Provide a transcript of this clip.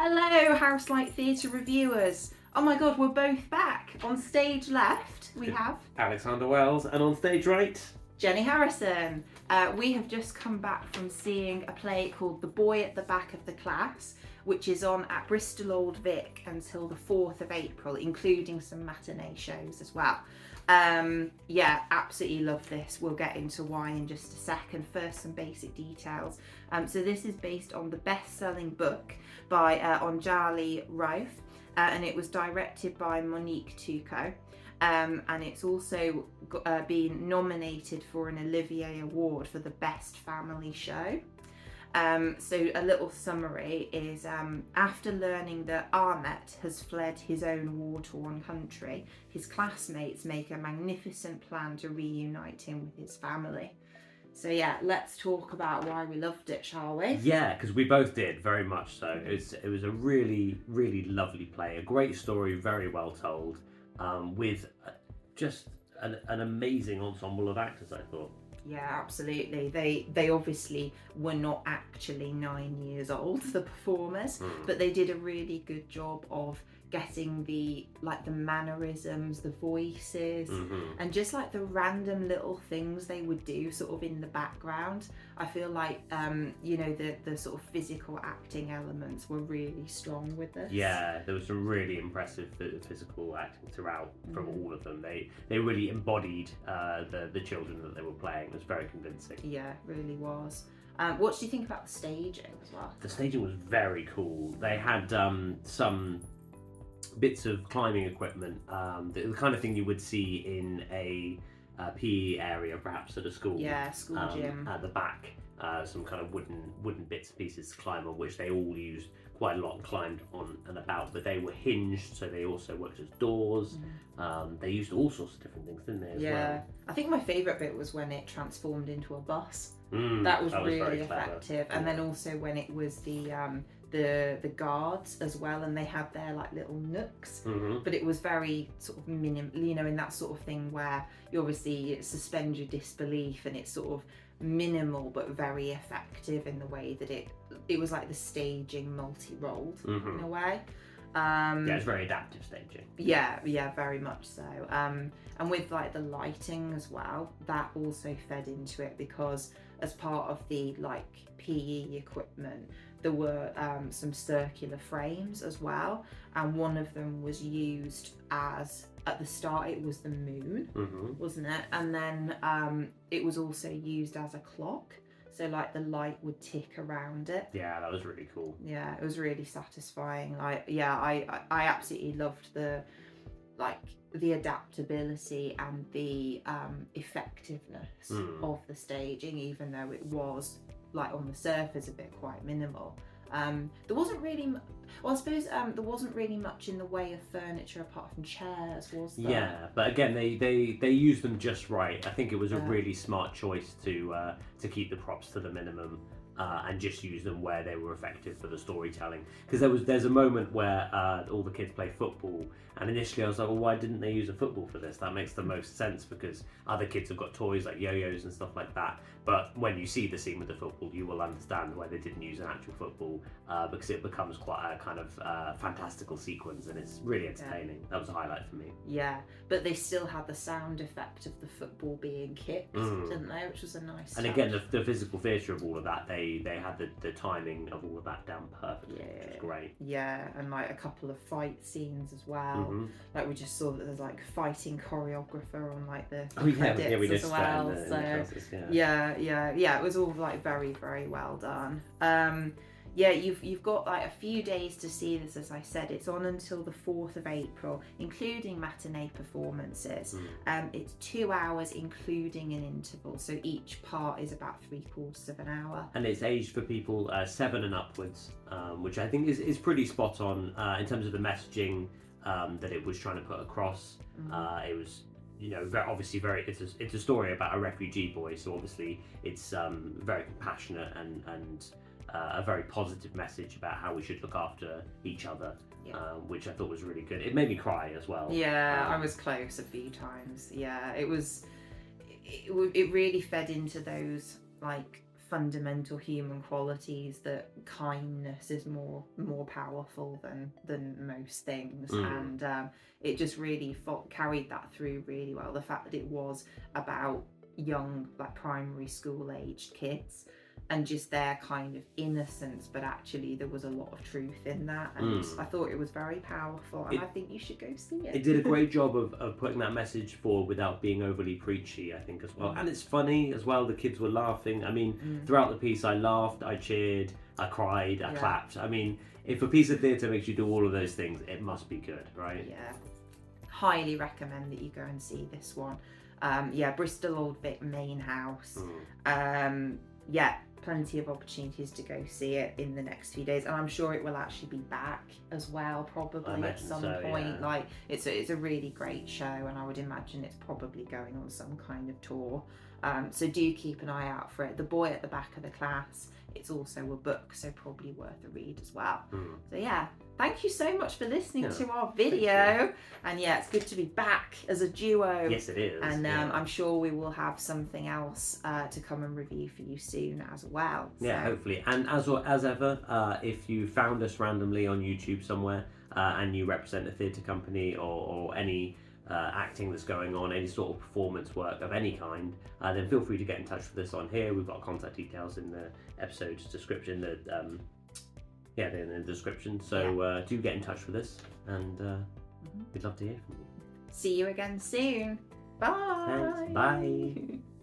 Hello, Houselight Theatre reviewers. Oh my god, we're both back. On stage left, we have Alexander Wells, and on stage right, Jenny Harrison. We have just come back from seeing a play called The Boy at the Back of the Class, which is on at Bristol Old Vic until the 4th of April, including some matinee shows as well. Yeah, absolutely love this. We'll get into why in just a second. First, some basic details. So this is based on the best-selling book by Anjali Rauf, and it was directed by Monique Tuco. And it's also been nominated for an Olivier Award for the Best Family Show. So a little summary is after learning that Ahmet has fled his own war-torn country, his classmates make a magnificent plan to reunite him with his family. So yeah, let's talk about why we loved it, shall we? Yeah, because we both did, very much so. It was a really, really lovely play, a great story, very well told, with just an amazing ensemble of actors, I thought. Yeah, absolutely. They obviously were not actually 9 years old, the performers, but they did a really good job of getting the mannerisms, the voices, and just like the random little things they would do sort of in the background. I feel like the sort of physical acting elements were really strong with this. Yeah, there was some really impressive physical acting throughout from all of them. They really embodied the children that they were playing. It was very convincing. Yeah, it really was. What do you think about the staging as well? The staging was very cool. They had some bits of climbing equipment, the kind of thing you would see in a PE area, perhaps at a school. Yeah, school gym. At the back, some kind of wooden bits and pieces to climb on, which they all used quite a lot and climbed on and about. But they were hinged, so they also worked as doors. They used all sorts of different things, didn't they? As well. I think my favourite bit was when it transformed into a bus. That was really effective. And then also when it was the guards as well, and they had their like little nooks, but it was very sort of minimal, in that sort of thing where you obviously suspend your disbelief, and it's sort of minimal but very effective in the way that it was like the staging multi-rolled in a way. Yeah, it's very adaptive staging. Yeah, very much so. And with like the lighting as well, that also fed into it, because as part of the like PE equipment, there were some circular frames as well, and one of them was used as, at the start it was the moon, wasn't it? And then it was also used as a clock, so like the light would tick around it. Yeah, that was really cool. Yeah, it was really satisfying. I absolutely loved the adaptability and the effectiveness of the staging, even though it was like on the surface a bit quite minimal. There wasn't really there wasn't really much in the way of furniture apart from chairs, was there? Yeah, but again, they used them just right. I think it was a really smart choice to keep the props to the minimum. And just use them where they were effective for the storytelling. Because there's a moment where all the kids play football, and initially I was like, well, why didn't they use a football for this? That makes the most sense, because other kids have got toys like yo-yos and stuff like that. But when you see the scene with the football, you will understand why they didn't use an actual football, because it becomes quite a kind of fantastical sequence, and it's really entertaining. That was a highlight for me. Yeah, but they still had the sound effect of the football being kicked, didn't they? Which was a nice touch. And again, the physical theatre of all of that, they had the timing of all of that down perfectly, which was great. Yeah, and like a couple of fight scenes as well. Like we just saw that there's like fighting choreographer on like the credits as well. Yeah, it was all like very, very well done. Yeah, you've got like a few days to see this. As I said, it's on until the 4th of April, including matinee performances. It's 2 hours, including an interval, so each part is about 3/4 of an hour. And it's aged for people 7 and upwards, which I think is pretty spot on in terms of the messaging that it was trying to put across. It was, obviously it's a story about a refugee boy, so obviously it's very compassionate and a very positive message about how we should look after each other, which I thought was really good. It made me cry as well. Yeah, I was close a few times. Yeah, it really fed into those like fundamental human qualities, that kindness is more powerful than most things. And it just really carried that through really well. The fact that it was about young, like primary school aged kids, and just their kind of innocence, but actually there was a lot of truth in that, and I thought it was very powerful, and I think you should go see it. It did a great job of putting that message forward without being overly preachy, I think, as well. And it's funny as well. The kids were laughing. I mean, throughout the piece, I laughed, I cheered, I cried, I clapped. I mean, if a piece of theatre makes you do all of those things, it must be good, right? Yeah, highly recommend that you go and see this one. Bristol Old Vic Main House. Plenty of opportunities to go see it in the next few days, and I'm sure it will actually be back as well, probably at some point. Yeah. Like it's a really great show, and I would imagine it's probably going on some kind of tour. So do keep an eye out for it. The Boy at the Back of the Class. It's also a book, so probably worth a read as well. So yeah, thank you so much for listening to our video. And yeah, it's good to be back as a duo. Yes, it is. And I'm sure we will have something else to come and review for you soon as well. Yeah, hopefully. And as ever, if you found us randomly on YouTube somewhere and you represent a theatre company or any acting that's going on, any sort of performance work of any kind, then feel free to get in touch with us on here. We've got contact details in the episode's description, they're in the description. So do get in touch with us, and we'd love to hear from you. See you again soon. Bye. Thanks. Bye.